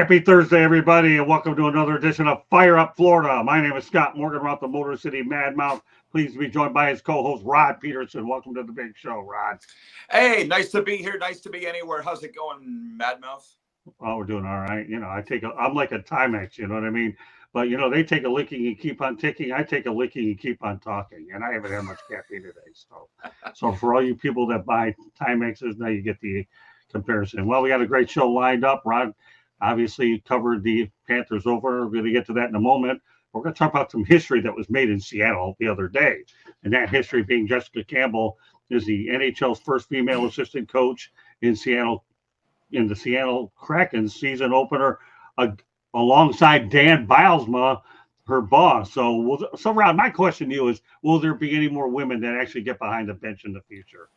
Happy Thursday, everybody, and welcome to another edition of Fire Up Florida. My name is Scott Morgan, around the Motor City Madmouth. Pleased to be joined by his co-host, Rod Peterson. Welcome to the big show, Rod. Hey, nice to be here. Nice to be anywhere. How's it going, Madmouth? Oh, we're doing all right. You know, I'm like a Timex, you know what I mean? But, you know, they take a licking and keep on ticking. I take a licking and keep on talking, and I haven't had much caffeine today. So for all you people that buy Timexes, now you get the comparison. Well, we got a great show lined up. Rod obviously covered the Panthers over. We're going to get to that in a moment. We're going to talk about some history that was made in Seattle the other day. And that history being Jessica Campbell is the NHL's first female assistant coach in Seattle, in the Seattle Kraken season opener, alongside danbylsma, her boss. So Rod, my question to you is, will there be any more women that actually get behind the bench in the future?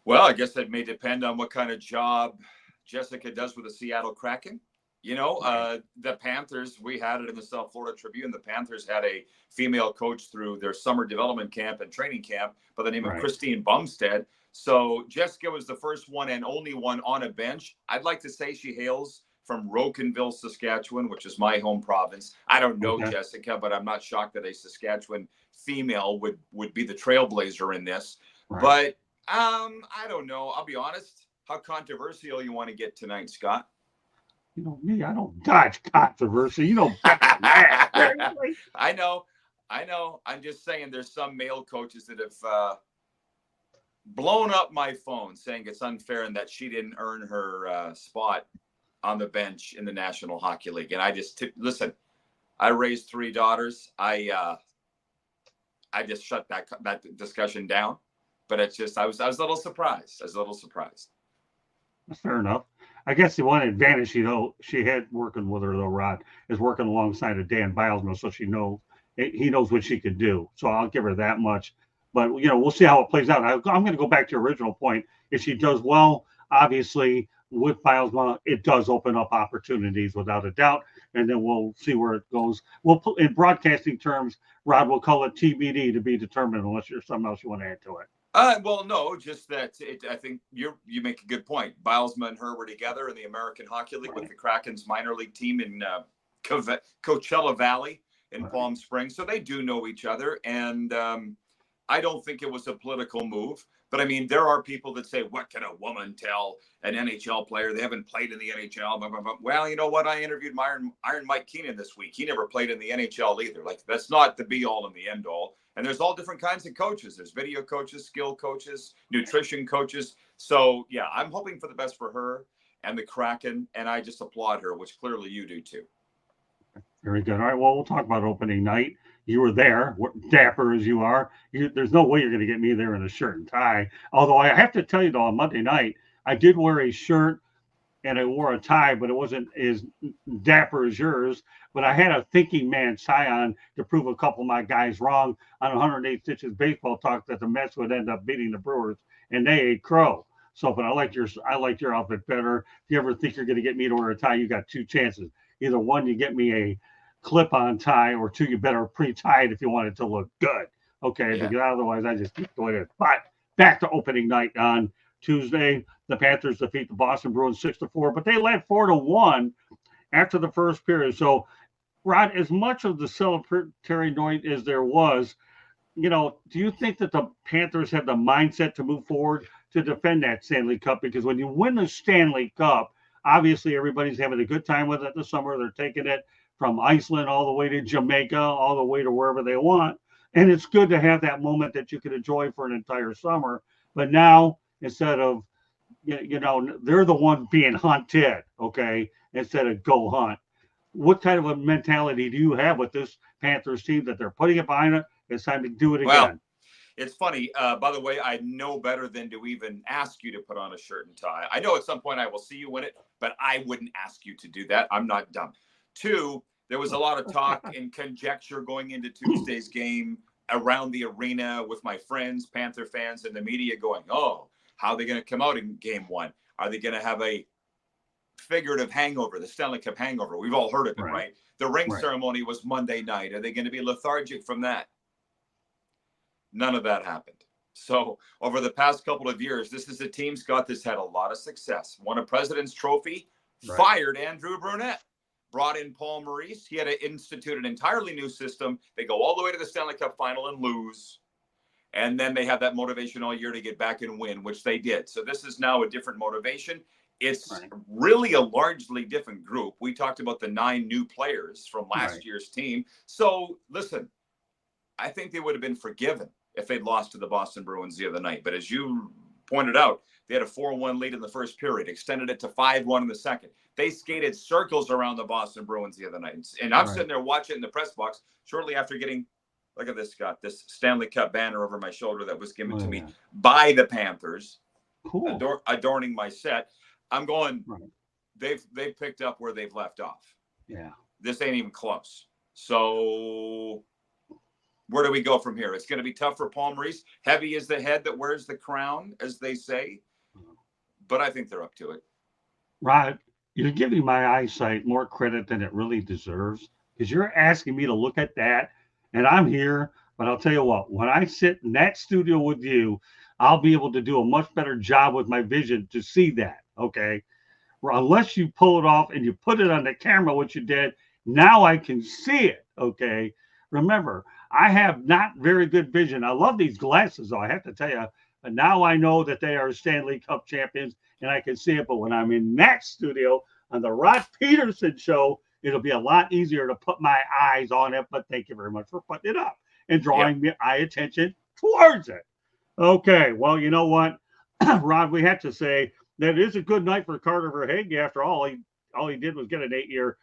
Well, I guess that may depend on what kind of job Jessica does with the Seattle Kraken. You know, the Panthers, we had it in the South Florida Tribune. The Panthers had a female coach through their summer development camp and training camp by the name of Christine Bumstead. So Jessica was the first one and only one on a bench. I'd like to say she hails from Rocanville, Saskatchewan, which is my home province. I don't know Jessica, but I'm not shocked that a Saskatchewan female would be the trailblazer in this. But I don't know. I'll be honest. How controversial you want to get tonight, Scott? You know me, I don't dodge controversy. You know better than that. I know. I'm just saying there's some male coaches that have blown up my phone saying it's unfair and that she didn't earn her spot on the bench in the National Hockey League. And I just listen, I raised 3 daughters. I just shut that discussion down. But it's just I was a little surprised. That's fair enough. I guess the one advantage, you know, she had working with her, though, Rod, is working alongside of danbylsma, so he knows what she could do. So I'll give her that much. But, you know, we'll see how it plays out. I'm going to go back to your original point. If she does well, obviously, with Bylsma, it does open up opportunities without a doubt. And then we'll see where it goes. We'll put, in broadcasting terms, Rod, we'll call it TBD, to be determined, unless there's something else you want to add to it. Well, no, just that I think you make a good point. Bylsma and her were together in the American Hockey League with the Kraken's minor league team in Coachella Valley in Palm Springs. So they do know each other. And I don't think it was a political move. But, I mean, there are people that say, what can a woman tell an NHL player? They haven't played in the NHL. Blah, blah, blah. Well, you know what? I interviewed Iron Mike Keenan this week. He never played in the NHL either. Like, that's not the be-all and the end-all. And there's all different kinds of coaches. There's video coaches, skill coaches, nutrition coaches. So, yeah, I'm hoping for the best for her and the Kraken, and I just applaud her, which clearly you do too. Very good. All right, well, we'll talk about opening night. You were there, dapper as you are. There's no way you're going to get me there in a shirt and tie. Although I have to tell you, though, on Monday night, I did wear a shirt and I wore a tie, but it wasn't as dapper as yours. But I had a thinking man's tie on to prove a couple of my guys wrong on 108 Stitches Baseball Talk that the Mets would end up beating the Brewers, and they ate crow. So, but I liked your outfit better. If you ever think you're going to get me to wear a tie, you got 2 chances. Either one, you get me a clip-on tie, or 2, you better pre-tie it if you want it to look good. Okay, because otherwise I just keep doing it. But back to opening night on Tuesday, the Panthers defeat the Boston Bruins 6-4, but they led 4-1 after the first period. So, Rod, as much of the celebratory noise as there was, you know, do you think that the Panthers had the mindset to move forward to defend that Stanley Cup? Because when you win the Stanley Cup, obviously everybody's having a good time with it this summer. They're taking it from Iceland all the way to Jamaica, all the way to wherever they want. And it's good to have that moment that you can enjoy for an entire summer. But now, instead of, you know, they're the ones being hunted, okay, instead of go hunt. What kind of a mentality do you have with this Panthers team that they're putting it behind it? It's time to do it again. Well, it's funny. By the way, I know better than to even ask you to put on a shirt and tie. I know at some point I will see you win it, but I wouldn't ask you to do that. I'm not dumb. 2, there was a lot of talk and conjecture going into Tuesday's game around the arena with my friends, Panther fans, and the media going, oh, how are they going to come out in game 1? Are they going to have a figurative hangover, the Stanley Cup hangover? We've all heard of it, right? The ring ceremony was Monday night. Are they going to be lethargic from that? None of that happened. So over the past couple of years, this is a team, Scott, that's had a lot of success. Won a President's Trophy, fired Andrew Brunette. brought in Paulmaurice. He had to institute an entirely new system. They go all the way to the Stanley Cup final and lose. And then they have that motivation all year to get back and win, which they did. So this is now a different motivation. It's really a largely different group. We talked about the 9 new players from last year's team. So listen, I think they would have been forgiven if they'd lost to the Boston Bruins the other night. But as you pointed out, they had a 4-1 lead in the first period, extended it to 5-1 in the second. They skated circles around the Boston Bruins the other night. And I'm sitting there watching in the press box shortly after getting, look at this, Scott, this Stanley Cup banner over my shoulder that was given to me by the Panthers, adorning my set. I'm going, they've picked up where they've left off. Yeah. This ain't even close. So where do we go from here? It's going to be tough for Paulmaurice. Heavy is the head that wears the crown, as they say. But I think they're up to it. Rod, you're giving my eyesight more credit than it really deserves, because you're asking me to look at that, and I'm here. But I'll tell you what, when I sit in that studio with you, I'll be able to do a much better job with my vision to see that, okay? Well, unless you pull it off and you put it on the camera, which you did, now I can see it, okay? Remember, I have not very good vision. I love these glasses, though, I have to tell you. But now I know that they are Stanley Cup champions, and I can see it. But when I'm in that studio on the Rod Peterson show, it'll be a lot easier to put my eyes on it. But thank you very much for putting it up and drawing my attention towards it. Okay, well, you know what, Rod, we have to say that it is a good night for Carterverhaeghe. After all he did was get an 8-year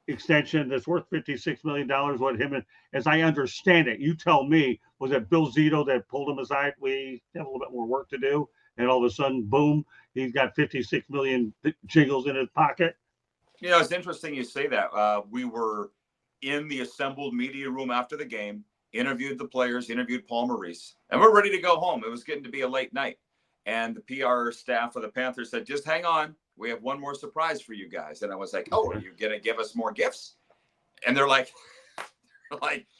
extension that's worth $56 million. What him, and as I understand it, you tell me, was it billzito that pulled him aside? We have a little bit more work to do, and all of a sudden, boom, he's got 56 million jingles in his pocket. You know, it's interesting you say that. We were in the assembled media room after the game, interviewed the players, interviewed Paulmaurice, and we're ready to go home. It was getting to be a late night, and the PR staff of the Panthers said, just hang on, we have one more surprise for you guys. And I was like, oh, are you going to give us more gifts? And they're like,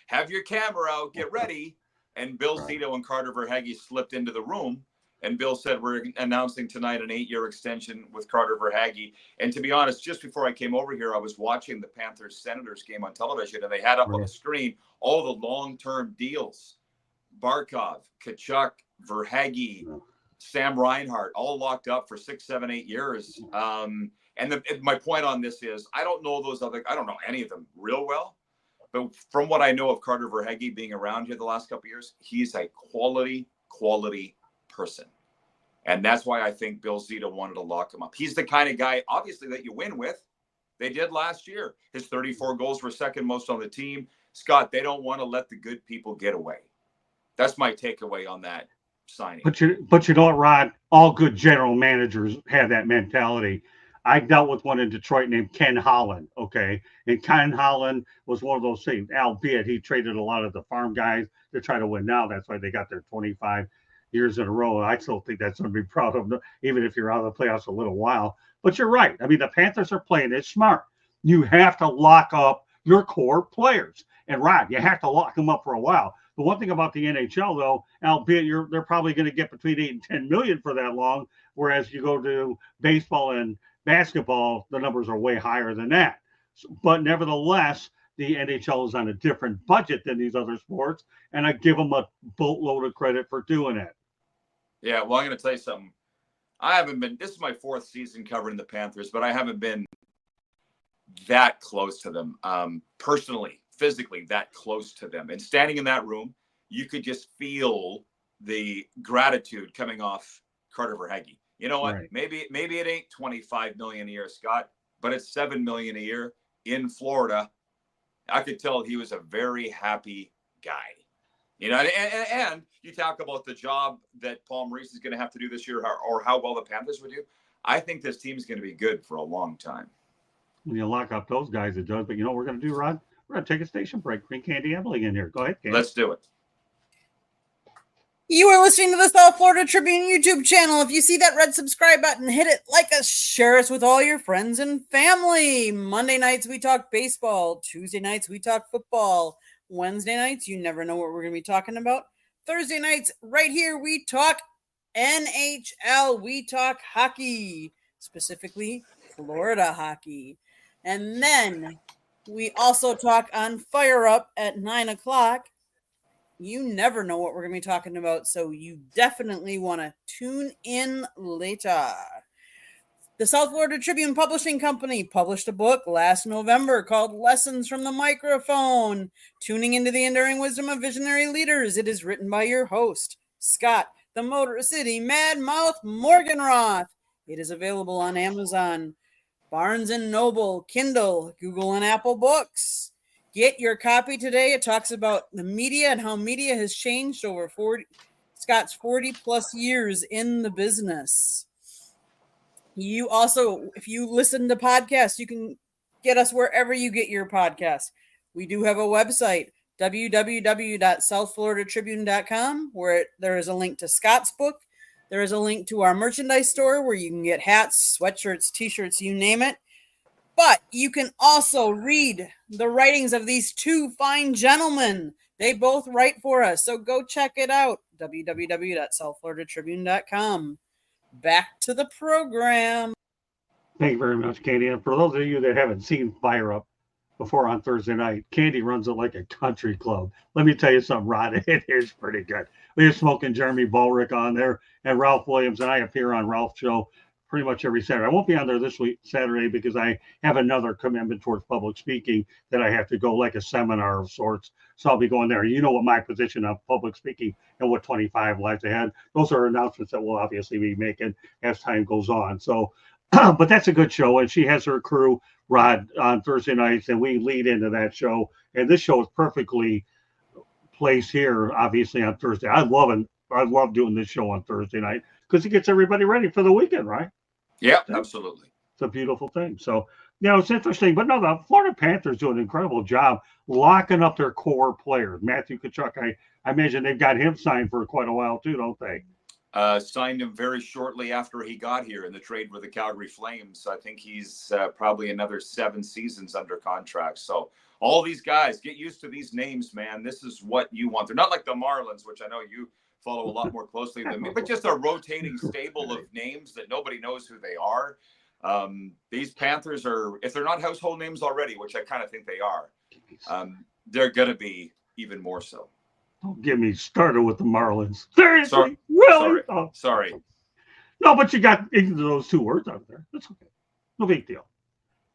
have your camera out, get ready. And billzito and Carterverhaeghe slipped into the room. And Bill said, we're announcing tonight an 8-year extension with Carterverhaeghe. And to be honest, just before I came over here, I was watching the Panthers-Senators game on television, and they had up on the screen all the long-term deals. Barkov, Tkachuk, Verhaeghe, Sam Reinhart, all locked up for 6, 7, 8 years. My point on this is, I don't know any of them real well, but from what I know of Carterverhaeghe being around here the last couple of years, he's a quality person. And that's why I think billzito wanted to lock him up. He's the kind of guy, obviously, that you win with. They did last year. His 34 goals were second most on the team. Scott, they don't want to let the good people get away. That's my takeaway on that signing. But you know what, Rod? All good general managers have that mentality. I dealt with one in Detroit named Kenholland, okay? And Kenholland was one of those things, albeit he traded a lot of the farm guys to try to win now. That's why they got their 25 years in a row. I still think that's something to be proud of, even if you're out of the playoffs a little while. But you're right. I mean, the Panthers are playing it smart. You have to lock up your core players. And, Rod, you have to lock them up for a while. The one thing about the NHL, though, albeit they're probably going to get between 8 and 10 million for that long, whereas you go to baseball and basketball, the numbers are way higher than that. But nevertheless, the NHL is on a different budget than these other sports, and I give them a boatload of credit for doing it. Yeah, well, I'm going to tell you something. This is my 4th season covering the Panthers, but I haven't been that close to them, personally, physically that close to them. And standing in that room, you could just feel the gratitude coming off Carterverhaeghe. You know what? Right. Maybe it ain't 25 million a year, Scott, but it's 7 million a year in Florida. I could tell he was a very happy guy. You know, and you talk about the job that Paulmaurice is going to have to do this year, or how well the Panthers would do. I think this team is going to be good for a long time. When you lock up those guys, it does. But you know what we're going to do, Rod? We're going to take a station break. Bring Candy Emily in here. Go ahead, Candy. Let's do it. You are listening to the South Florida Tribune YouTube channel. If you see that red subscribe button, hit it, like us, share us with all your friends and family. Monday nights, we talk baseball. Tuesday nights, we talk football. Wednesday nights, you never know what we're going to be talking about. Thursday nights, right here, we talk NHL. We talk hockey, specifically Florida hockey. And then we also talk on Fire Up at 9 o'clock. You never know what we're going to be talking about, so you definitely want to tune in later. The South Florida Tribune Publishing Company published a book last November called Lessons from the Microphone, Tuning into the Enduring Wisdom of Visionary Leaders. It is written by your host, Scott, the Motor City Mad Mouth Morganroth. It is available on Amazon, Barnes & Noble, Kindle, Google, and Apple Books. Get your copy today. It talks about the media and how media has changed over Scott's 40 plus years in the business. You also, if you listen to podcasts, you can get us wherever you get your podcasts. We do have a website, www.southfloridatribune.com, where there is a link to Scott's book. There is a link to our merchandise store where you can get hats, sweatshirts, t-shirts, you name it. But you can also read the writings of these two fine gentlemen. They both write for us. So go check it out. www.southfloridatribune.com. Back to the program. Thank you very much, Candy. And for those of you that haven't seen Fire Up before on Thursday night, Candy runs it like a country club. Let me tell you something, Rod. It is pretty good. We have Smoking Jeremy Ballrick on there and Ralph Williams, and I appear on Ralph's show pretty much every Saturday. I won't be on there this week, Saturday, because I have another commitment towards public speaking that I have to go, like a seminar of sorts. So I'll be going there. You know what my position on public speaking and what 25 lies ahead. Those are announcements that we'll obviously be making as time goes on. So, but that's a good show. And she has her crew, Rod, on Thursday nights, and we lead into that show. And this show is perfectly placed here, obviously, on Thursday. I love doing this show on Thursday night because it gets everybody ready for the weekend, right? Yeah, absolutely. It's a beautiful thing. So, it's interesting. But no, the Florida Panthers do an incredible job locking up their core players. Matttkachuk, I imagine they've got him signed for quite a while too, don't they? Signed him very shortly after he got here in the trade with the Calgary Flames. I think he's probably another 7 seasons under contract. So all these guys, get used to these names, man. This is what you want. They're not like the Marlins, which I know you follow a lot more closely than me, but just a rotating stable of names that nobody knows who they are. These Panthers are, if they're not household names already, which I kind of think they are, they're going to be even more so. Don't get me started with the Marlins. Seriously? Sorry. Really? Sorry. No, but you got into those 2 words out there. That's okay. No big deal.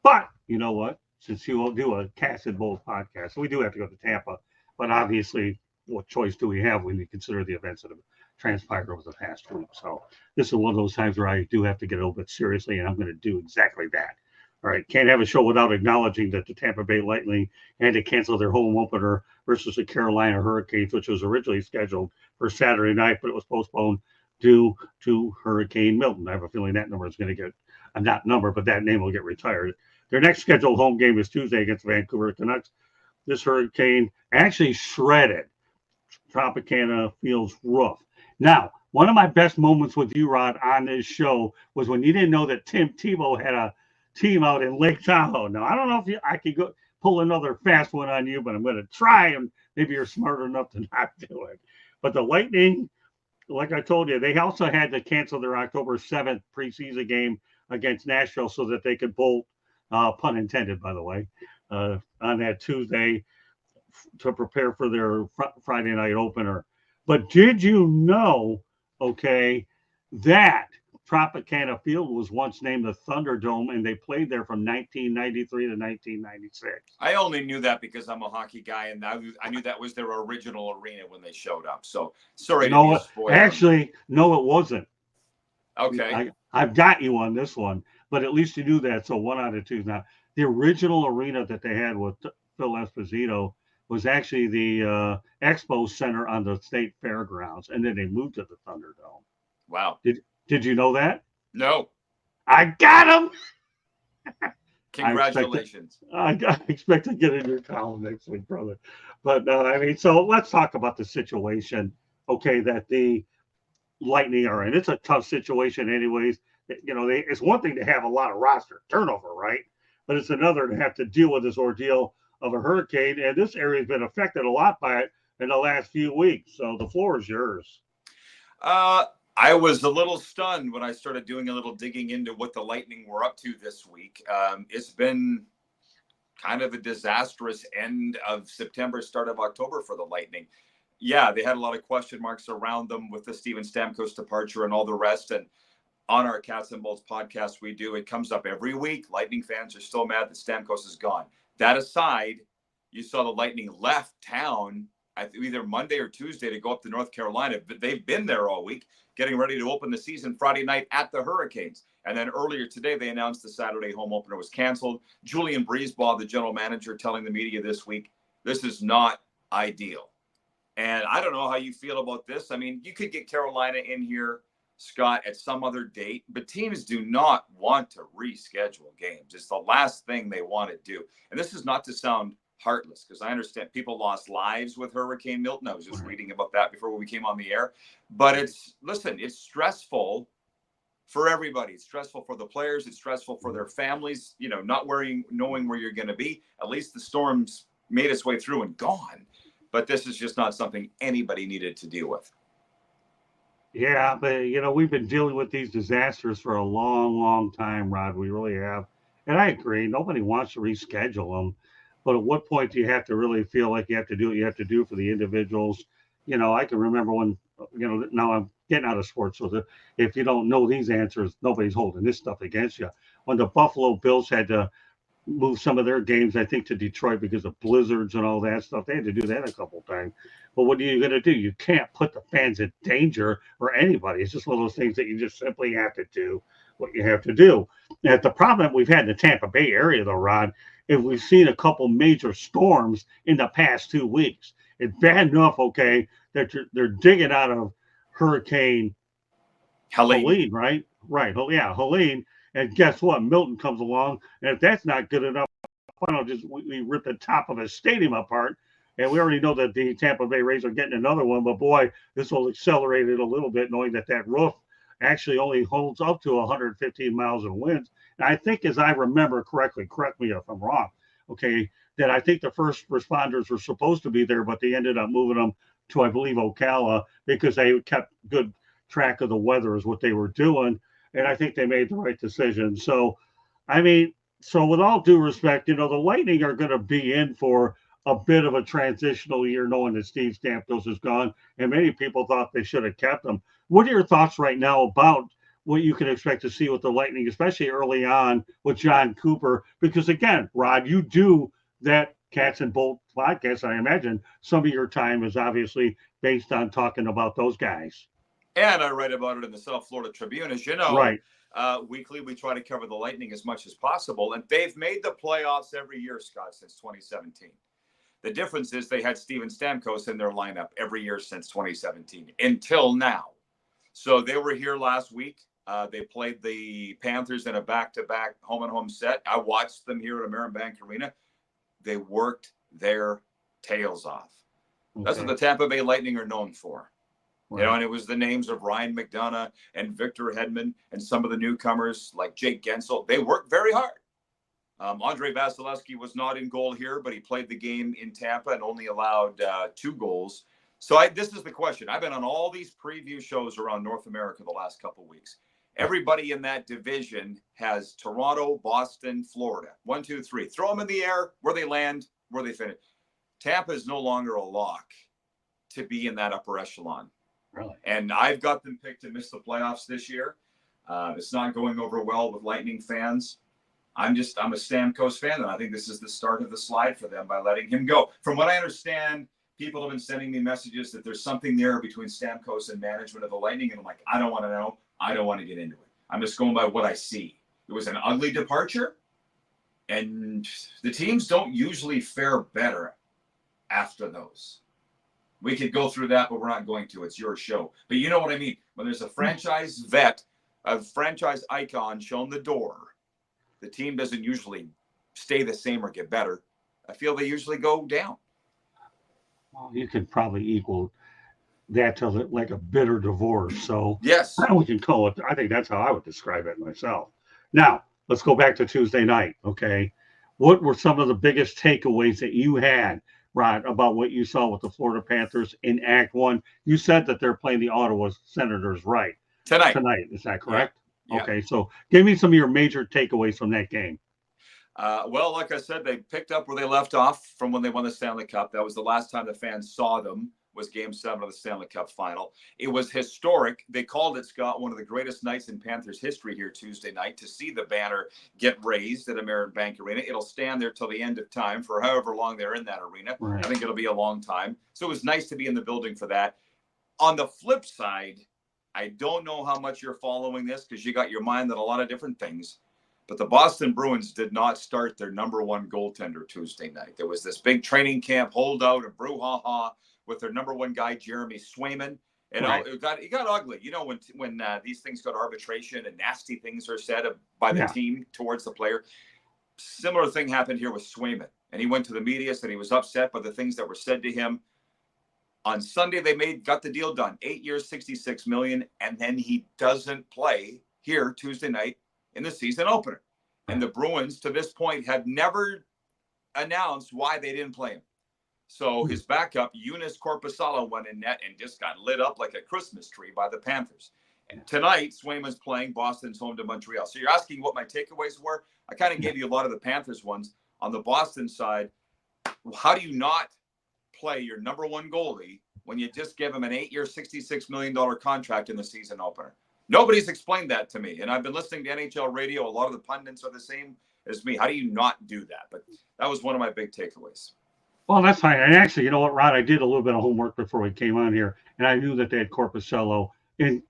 But you know what? Since you will do a Cast and Bowls podcast, we do have to go to Tampa. But obviously, what choice do we have when you consider the events that have transpired over the past week? So this is one of those times where I do have to get a little bit seriously, and I'm going to do exactly that. All right, can't have a show without acknowledging that the Tampa Bay Lightning had to cancel their home opener versus the Carolina Hurricanes, which was originally scheduled for Saturday night, but it was postponed due to Hurricane Milton. I have a feeling that number is going to get, not number, but that name will get retired. Their next scheduled home game is Tuesday against Vancouver Canucks. This hurricane actually shredded Tropicanafieldroof. Now, one of my best moments with you, Rod, on this show was when you didn't know that Tim Tebow had a team out in Lake Tahoe. Now, I don't know if I could go pull another fast one on you, but I'm going to try, and maybe you're smart enough to not do it. But the Lightning, like I told you, they also had to cancel their October 7th preseason game against Nashville so that they could bolt, pun intended, by the way, on that Tuesday to prepare for their Friday night opener. But did you know, that Tropicana Field was once named the Thunderdome, and they played there from 1993 to 1996. I only knew that because I'm a hockey guy, and I knew that was their original arena when they showed up. So sorry to be a spoiler. Actually, no, it wasn't. Okay. I've got you on this one, but at least you knew that. So 1 out of 2 now. The original arena that they had with Phil Esposito was actually the Expo Center on the State Fairgrounds, and then they moved to the Thunderdome. Wow. Did you know that? No. I got him. Congratulations. I expect to get in your column next week, brother. But so let's talk about the situation, that the Lightning are in. It's a tough situation anyways. It's one thing to have a lot of roster turnover, right? But it's another to have to deal with this ordeal of a hurricane. And this area has been affected a lot by it in the last few weeks. So the floor is yours. I was a little stunned when I started doing a little digging into what the Lightning were up to this week. It's been kind of a disastrous end of September, start of October for the Lightning. Yeah, they had a lot of question marks around them with the Steven Stamkos departure and all the rest. And on our Cats and Balls podcast it comes up every week. Lightning fans are still mad that Stamkos is gone. That aside, you saw the Lightning left town either Monday or Tuesday to go up to North Carolina, but they've been there all week, getting ready to open the season Friday night at the Hurricanes. And then earlier today, they announced the Saturday home opener was canceled. Julian Breezeball, the general manager, telling the media this week, this is not ideal. And I don't know how you feel about this. I mean, you could get Carolina in here, Scott, at some other date, but teams do not want to reschedule games. It's the last thing they want to do. And this is not to sound heartless, because I understand people lost lives with Hurricane Milton. I was just reading about that before we came on the air. But it's stressful for everybody. It's stressful for the players. It's stressful for their families, not knowing where you're going to be. At least the storm's made its way through and gone. But this is just not something anybody needed to deal with. Yeah, but, we've been dealing with these disasters for a long, long time, Rod. We really have. And I agree. Nobody wants to reschedule them. But at what point do you have to really feel like you have to do what you have to do for the individuals? I can remember when, now I'm getting out of sports. So if you don't know these answers, nobody's holding this stuff against you. When the Buffalo Bills had to move some of their games, I think, to Detroit because of blizzards and all that stuff, they had to do that a couple of times. But what are you going to do? You can't put the fans in danger or anybody. It's just one of those things that you just simply have to do what you have to do. And the problem we've had in the Tampa Bay area, though, Rod, is we've seen a couple major storms in the past 2 weeks. It's bad enough, okay, that they're digging out of Hurricane Helene, right? Right. Oh, yeah, Helene. And guess what? Milton comes along. And if that's not good enough, we rip the top of a stadium apart. And we already know that the Tampa Bay Rays are getting another one. But, boy, this will accelerate it a little bit, knowing that roof actually only holds up to 115 miles in winds. And I think, as I remember correctly, correct me if I'm wrong, okay, that I think the first responders were supposed to be there, but they ended up moving them to, I believe, Ocala, because they kept good track of the weather is what they were doing. And I think they made the right decision. So, with all due respect, the Lightning are going to be in for a bit of a transitional year, knowing that Steve Stamkos is gone. And many people thought they should have kept him. What are your thoughts right now about what you can expect to see with the Lightning, especially early on with John Cooper? Because, again, Rod, you do that Cats and Bolt podcast. I imagine some of your time is obviously based on talking about those guys. And I write about it in the South Florida Tribune. As you know, right. Weekly, we try to cover the Lightning as much as possible. And they've made the playoffs every year, Scott, since 2017. The difference is they had Steven Stamkos in their lineup every year since 2017 until now. So they were here last week. They played the Panthers in a back-to-back home-and-home set. I watched them here at American Bank Arena. They worked their tails off. Okay. That's what the Tampa Bay Lightning are known for. Right. And it was the names of Ryan McDonough and Victor Hedman and some of the newcomers like Jake Gensel. They worked very hard. Andrei Vasilevsky was not in goal here, but he played the game in Tampa and only allowed 2 goals. So this is the question. I've been on all these preview shows around North America the last couple of weeks. Everybody in that division has Toronto, Boston, Florida. 1, 2, 3. Throw them in the air, where they land, where they finish. Tampa is no longer a lock to be in that upper echelon. Really? And I've got them picked to miss the playoffs this year. It's not going over well with Lightning fans. I'm a Stamkos fan, and I think this is the start of the slide for them by letting him go. From what I understand, people have been sending me messages that there's something there between Stamkos and management of the Lightning, and I'm like, I don't want to know. I don't want to get into it. I'm just going by what I see. It was an ugly departure, and the teams don't usually fare better after those. We could go through that, but we're not going to. It's your show. But you know what I mean. When there's a franchise vet, a franchise icon shown the door, the team doesn't usually stay the same or get better. I feel they usually go down. Well, you could probably equal that to like a bitter divorce. So yes, we can call it. I think that's how I would describe it myself. Now, let's go back to Tuesday night. Okay. What were some of the biggest takeaways that you had, Rod, about what you saw with the Florida Panthers in Act 1? You said that they're playing the Ottawa Senators, right? Tonight. Is that correct? Yeah. Okay. So give me some of your major takeaways from that game. Well, like I said, they picked up where they left off from when they won the Stanley Cup. That was the last time the fans saw them, was Game 7 of the Stanley Cup final. It was historic. They called it, Scott, one of the greatest nights in Panthers history here Tuesday night to see the banner get raised at American Bank Arena. It'll stand there till the end of time for however long they're in that arena. Right. I think it'll be a long time. So it was nice to be in the building for that. On the flip side, I don't know how much you're following this because you got your mind on a lot of different things. But the Boston Bruins did not start their number one goaltender Tuesday night. There was this big training camp holdout and brouhaha with their number one guy, Jeremy Swayman. And right. it got ugly. You know, when these things go to arbitration and nasty things are said by the team towards the player. Similar thing happened here with Swayman. And he went to the media, said he was upset by the things that were said to him. On Sunday, they got the deal done. 8 years, $66 million. And then he doesn't play here Tuesday night in the season opener. And the Bruins, to this point, have never announced why they didn't play him. So his backup, Eunice Korpisalo, went in net and just got lit up like a Christmas tree by the Panthers. And tonight, Swayman's playing. Boston's home to Montreal. So you're asking what my takeaways were? I kind of gave you a lot of the Panthers ones. On the Boston side, how do you not play your number one goalie when you just give him an 8-year, $66 million contract in the season opener? Nobody's explained that to me. And I've been listening to NHL radio. A lot of the pundits are the same as me. How do you not do that? But that was one of my big takeaways. Well, that's fine. And actually, you know what, Rod? I did a little bit of homework before we came on here, and I knew that they had Korpisalo in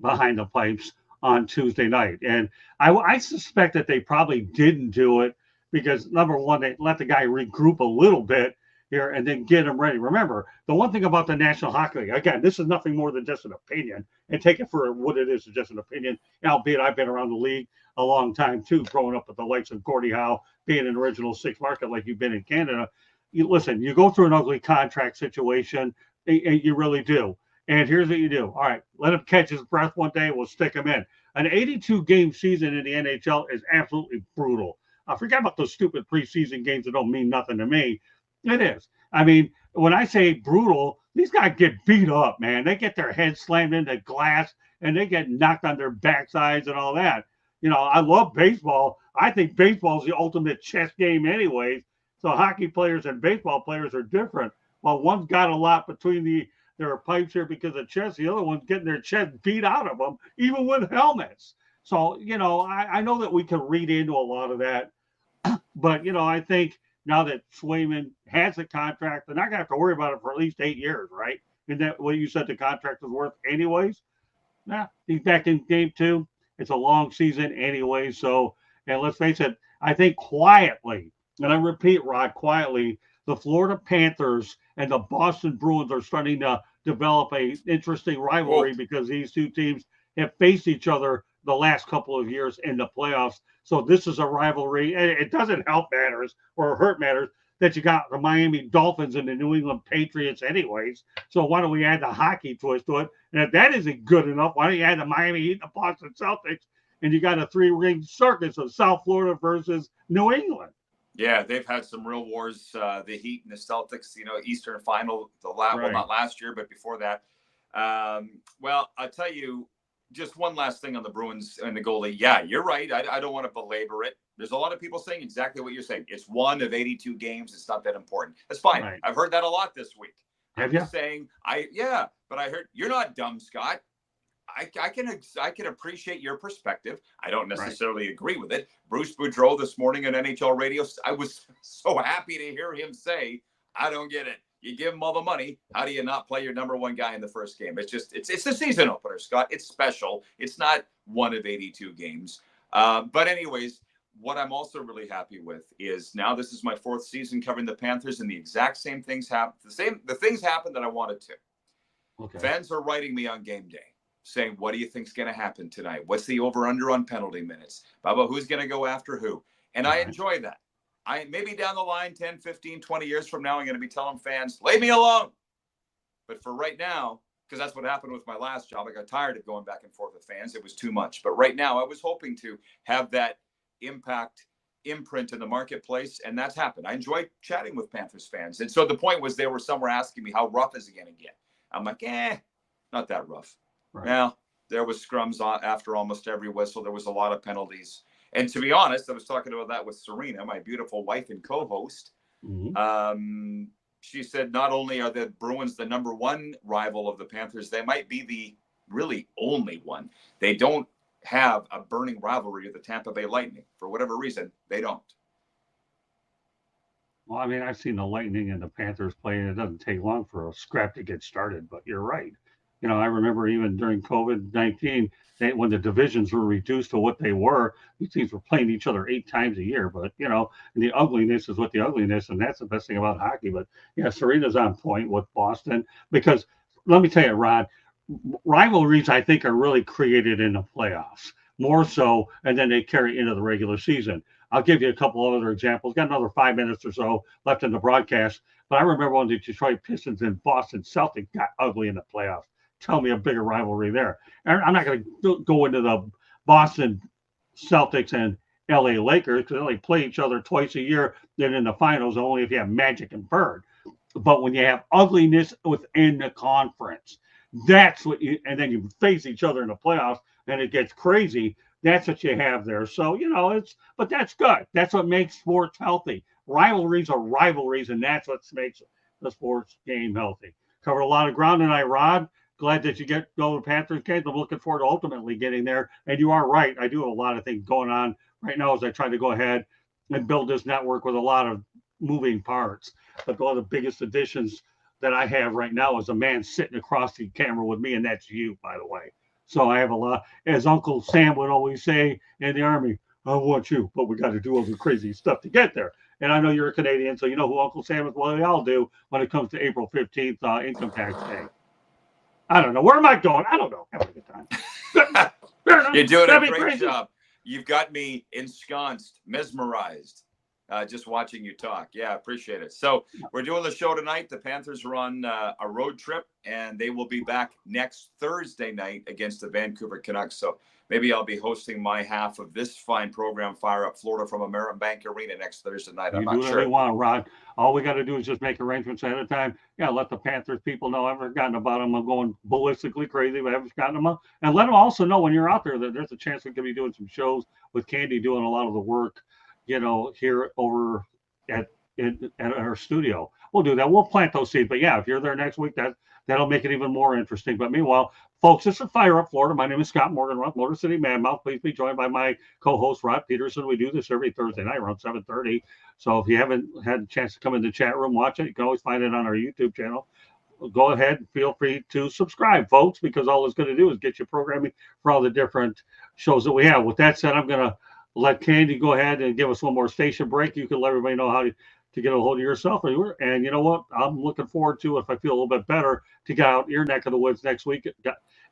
behind the pipes on Tuesday night. And I suspect that they probably didn't do it because, number one, they let the guy regroup a little bit here and then get him ready. Remember, the one thing about the National Hockey League, again, this is nothing more than just an opinion, and take it for what it is, just an opinion, albeit I've been around the league a long time too, growing up with the likes of Gordie Howe, being an original six market like you've been in Canada. You go through an ugly contract situation, and you really do. And here's what you do. All right, let him catch his breath one day, we'll stick him in. An 82-game season in the NHL is absolutely brutal. I forget about those stupid preseason games that don't mean nothing to me. It is. I mean, when I say brutal, these guys get beat up, man. They get their heads slammed into glass, and they get knocked on their backsides and all that. You know, I love baseball. I think baseball is the ultimate chess game anyways. So hockey players and baseball players are different. Well, one's got a lot between their pipes here because of chest. The other one's getting their chest beat out of them, even with helmets. So, you know, I know that we can read into a lot of that. But, you know, I think now that Swayman has a contract, they're not going to have to worry about it for at least 8 years, right? Isn't that what you said the contract was worth anyways? Yeah, he's back in game 2. It's a long season anyway. So, and let's face it, I think quietly, and I repeat, Rod, quietly, the Florida Panthers and the Boston Bruins are starting to develop a interesting rivalry because these two teams have faced each other the last couple of years in the playoffs. So this is a rivalry. And it doesn't help matters or hurt matters that you got the Miami Dolphins and the New England Patriots anyways. So why don't we add the hockey twist to it? And if that isn't good enough, why don't you add the Miami Heat and the Boston Celtics? And you got a 3-ring circus of South Florida versus New England. Yeah, they've had some real wars, the Heat and the Celtics, you know, Eastern Final, well, not last year, but before that. Well, I'll tell you, just one last thing on the Bruins and the goalie. Yeah, you're right. I don't want to belabor it. There's a lot of people saying exactly what you're saying. It's one of 82 games. It's not that important. That's fine. Right. I've heard that a lot this week. Have you? Saying, but I heard, you're not dumb, Scott. I can appreciate your perspective. I don't necessarily agree with it. Bruce Boudreau this morning on NHL radio, I was so happy to hear him say, I don't get it. You give him all the money. How do you not play your number one guy in the first game? It's the season opener, Scott. It's special. It's not one of 82 games. But anyways, what I'm also really happy with is now this is my 4th season covering the Panthers, and the exact same things happen. The things happen that I wanted to. Okay. Fans are writing me on game day, saying, what do you think's going to happen tonight? What's the over-under on penalty minutes? Baba, who's going to go after who? And I enjoy that. Maybe down the line, 10, 15, 20 years from now, I'm going to be telling fans, leave me alone. But for right now, because that's what happened with my last job, I got tired of going back and forth with fans. It was too much. But right now, I was hoping to have that imprint in the marketplace, and that's happened. I enjoy chatting with Panthers fans. And so the point was they were somewhere asking me, how rough is it going to get? I'm like, not that rough. Right. Now, there was scrums after almost every whistle. There was a lot of penalties. And to be honest, I was talking about that with Serena, my beautiful wife and co-host. Mm-hmm. She said not only are the Bruins the number one rival of the Panthers, they might be the really only one. They don't have a burning rivalry with the Tampa Bay Lightning. For whatever reason, they don't. Well, I mean, I've seen the Lightning and the Panthers play, and it doesn't take long for a scrap to get started, but you're right. I remember even during COVID-19, when the divisions were reduced to what they were, these teams were playing each other 8 times a year. But, and the ugliness is what the ugliness, and that's the best thing about hockey. But, yeah, Serena's on point with Boston because, let me tell you, Rod, rivalries, I think, are really created in the playoffs, more so, and then they carry into the regular season. I'll give you a couple of other examples. Got another 5 minutes or so left in the broadcast, but I remember when the Detroit Pistons and Boston Celtics got ugly in the playoffs. Tell me a bigger rivalry there. And I'm not going to go into the Boston Celtics and LA Lakers because they only play each other twice a year. Then in the finals, only if you have Magic and Bird. But when you have ugliness within the conference, that's what and then you face each other in the playoffs and it gets crazy. That's what you have there. So, but that's good. That's what makes sports healthy. Rivalries are rivalries, and that's what makes the sports game healthy. Covered a lot of ground tonight, Rod. Glad that you go to Panthers games. I'm looking forward to ultimately getting there. And you are right. I do have a lot of things going on right now as I try to go ahead and build this network with a lot of moving parts. But one of the biggest additions that I have right now is a man sitting across the camera with me, and that's you, by the way. So I have a lot, as Uncle Sam would always say in the Army, I want you, but we got to do all the crazy stuff to get there. And I know you're a Canadian, so you know who Uncle Sam is. Well, we all do when it comes to April 15th, Income Tax Day. I don't know. Where am I going? I don't know. Have a good time. You're doing a great job. You've got me ensconced, mesmerized, just watching you talk. Yeah, appreciate it. So we're doing the show tonight. The Panthers are on a road trip, and they will be back next Thursday night against the Vancouver Canucks. So maybe I'll be hosting my half of this fine program, Fire Up Florida, from American Bank Arena next Thursday night. I'm not sure. You do whatever you want, Rod. All we got to do is just make arrangements ahead of time. Yeah, let the Panthers people know I've forgotten about them. I'm going ballistically crazy, but I haven't forgotten them. And let them also know when you're out there that there's a chance we could be doing some shows with Candy doing a lot of the work, here over at our studio. We'll do that. We'll plant those seeds. But yeah, if you're there next week, that'll make it even more interesting. But meanwhile, folks, this is Fire Up Florida. My name is Scott Morgan, Motor City Manmouth. Please be joined by my co-host, Rod Peterson. We do this every Thursday night around 7:30. So if you haven't had a chance to come in the chat room, watch it. You can always find it on our YouTube channel. Go ahead and feel free to subscribe, folks, because all it's going to do is get you programming for all the different shows that we have. With that said, I'm going to let Candy go ahead and give us one more station break. You can let everybody know how to get a hold of yourself. And you know what? I'm looking forward to, if I feel a little bit better, to get out your neck of the woods next week,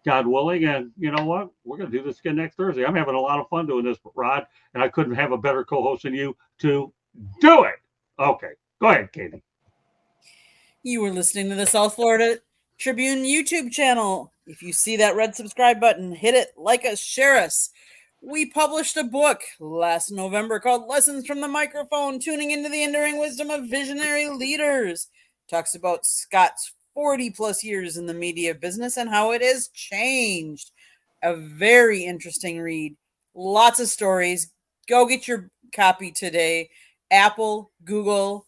God willing. And you know what? We're going to do this again next Thursday. I'm having a lot of fun doing this, Rod, and I couldn't have a better co-host than you to do it. Okay. Go ahead, Katie. You were listening to the South Florida Tribune YouTube channel. If you see that red subscribe button, hit it, like us, share us. We published a book last November called Lessons from the Microphone, Tuning into the Enduring Wisdom of Visionary Leaders. Talks about Scott's 40 plus years in the media business and how it has changed. A very interesting read. Lots of stories. Go get your copy today. Apple, Google,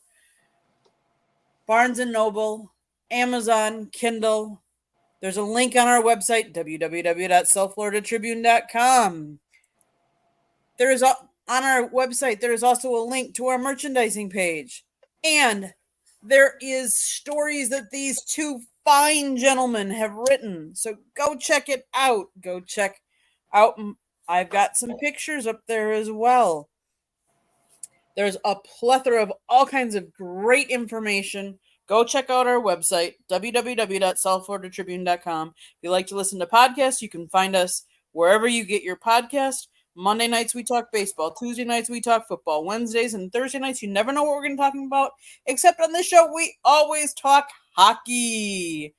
Barnes & Noble, Amazon, Kindle. There's a link on our website, www.southfloridatribune.com. On our website, there is also a link to our merchandising page. And there is stories that these two fine gentlemen have written. So go check it out. Go check out. I've got some pictures up there as well. There's a plethora of all kinds of great information. Go check out our website, www.southfloridatribune.com. If you like to listen to podcasts, you can find us wherever you get your podcast. Monday nights, we talk baseball. Tuesday nights, we talk football. Wednesdays and Thursday nights, you never know what we're going to be talking about. Except on this show, we always talk hockey.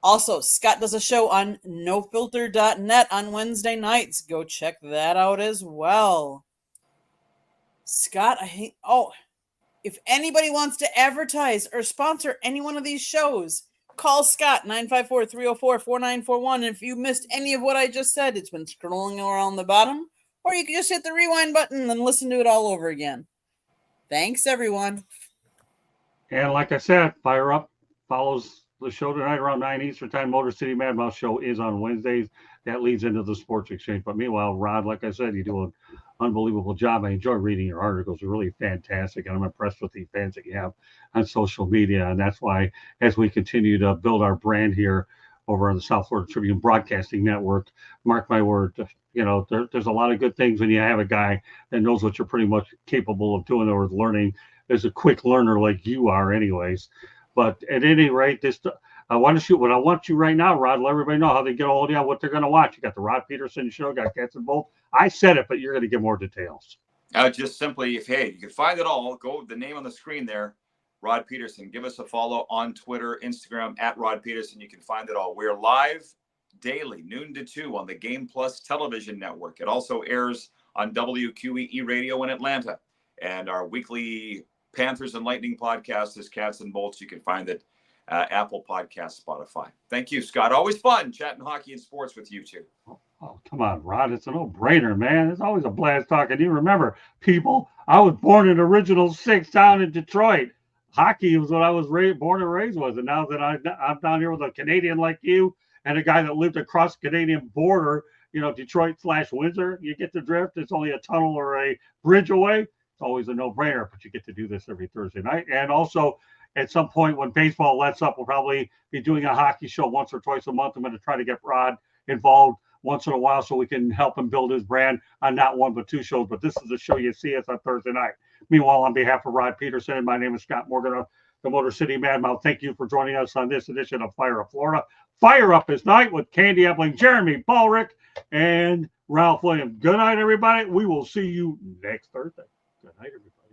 Also, Scott does a show on nofilter.net on Wednesday nights. Go check that out as well. Scott, if anybody wants to advertise or sponsor any one of these shows, call Scott, 954-304-4941. And if you missed any of what I just said, it's been scrolling around the bottom Or you can just hit the rewind button and listen to it all over again. Thanks, everyone. And like I said, Fire Up follows the show tonight around 9 Eastern Time. Motor City Mad Mouse show is on Wednesdays. That leads into the Sports Exchange. But meanwhile, Rod, like I said, you do an unbelievable job. I enjoy reading your articles. They're really fantastic. And I'm impressed with the fans that you have on social media. And that's why, as we continue to build our brand here over on the South Florida Tribune Broadcasting Network, mark my word, there's a lot of good things when you have a guy that knows what you're pretty much capable of doing or learning. There's a quick learner like you are anyways. But at any rate, I want to shoot what I want you right now, Rod. Let everybody know how they get a hold of you, what they're going to watch. You got the Rod Peterson show, got Cats and Bolts. I said it, but you're going to give more details. Just simply, you can find it all. Go the name on the screen there, Rod Peterson. Give us a follow on Twitter, Instagram at Rod Peterson. You can find it all. We're live daily, noon to 2 on the Game Plus television network. It also airs on WQEE Radio in Atlanta. And our weekly Panthers and Lightning podcast is Cats and Bolts. You can find it Apple Podcast, Spotify. Thank you, Scott. Always fun chatting hockey and sports with you two. Oh, come on, Rod. It's a no-brainer, man. It's always a blast talking to you. Remember, people, I was born in Original 6 down in Detroit. Hockey was what I was born and raised with. And now that I'm down here with a Canadian like you and a guy that lived across the Canadian border, Detroit/Windsor, you get the drift. It's only a tunnel or a bridge away. It's always a no-brainer, but you get to do this every Thursday night. And also, at some point when baseball lets up, we'll probably be doing a hockey show once or twice a month. I'm going to try to get Rod involved once in a while so we can help him build his brand on not one but two shows. But this is the show you see us on Thursday night. Meanwhile, on behalf of Rod Peterson, my name is Scott Morgan of the Motor City Madmouth. Thank you for joining us on this edition of Fire Up Florida. Fire Up this night with Candy Epling, Jeremy Paulrick, and Ralph Williams. Good night, everybody. We will see you next Thursday. Good night, everybody.